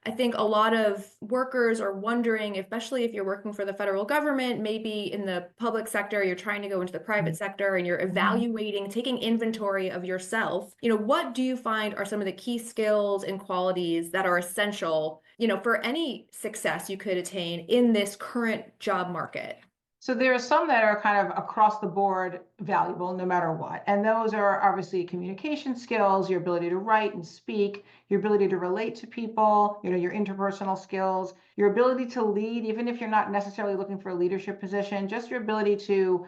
I think a lot of workers are wondering, especially if you're working for the federal government, maybe in the public sector, you're trying to go into the private sector and you're evaluating, taking inventory of yourself. What do you find are some of the key skills and qualities that are essential, for any success you could attain in this current job market? So there are some that are kind of across the board valuable no matter what. And those are obviously communication skills, your ability to write and speak, your ability to relate to people, your interpersonal skills, your ability to lead, even if you're not necessarily looking for a leadership position, just your ability to,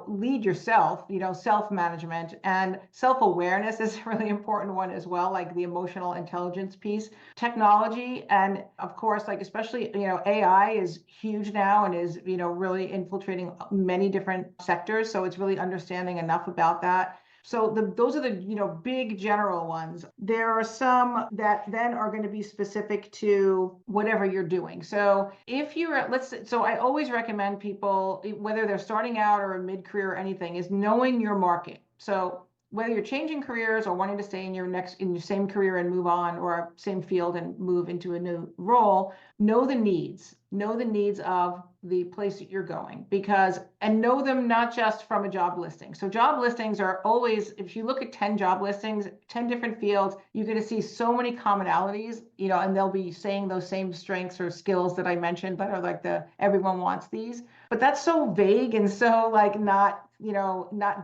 lead yourself, self-management and self-awareness is a really important one as well, like the emotional intelligence piece. Technology, and of course, like especially, AI is huge now and is, really infiltrating many different sectors. So it's really understanding enough about that. So those are the, big general ones. There are some that then are going to be specific to whatever you're doing. So if you're, so I always recommend people, whether they're starting out or in mid-career or anything, is knowing your market. So whether you're changing careers or wanting to stay in your same career and move on, or same field and move into a new role, know the needs of the place that you're going, and know them not just from a job listing. So job listings are always, if you look at 10 job listings, 10 different fields, you're going to see so many commonalities, and they'll be saying those same strengths or skills that I mentioned that are like everyone wants these, but that's so vague and so like not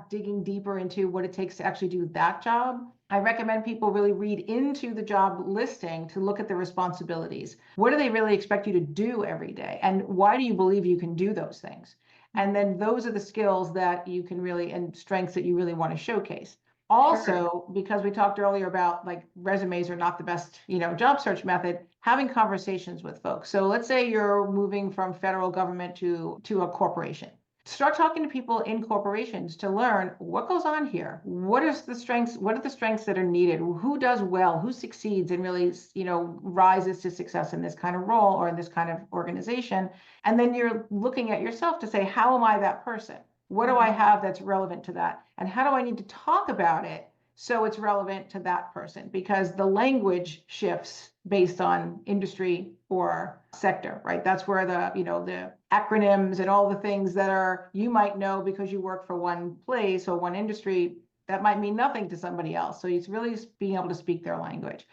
digging deeper into what it takes to actually do that job. I recommend people really read into the job listing to look at the responsibilities. What do they really expect you to do every day? And why do you believe you can do those things? And then those are the skills that you can really, and strengths that you really want to showcase. Sure. Also, because we talked earlier about like resumes are not the best, job search method, having conversations with folks. So let's say you're moving from federal government to a corporation. Start talking to people in corporations to learn what goes on here. What are the strengths that are needed? Who does well? Who succeeds and really, rises to success in this kind of role or in this kind of organization? And then you're looking at yourself to say, how am I that person? What do I Mhm. have that's relevant to that? And how do I need to talk about it so it's relevant to that person? Because the language shifts based on industry or sector, right? That's where the acronyms and all the things that you might know because you work for one place or one industry, that might mean nothing to somebody else. So it's really being able to speak their language.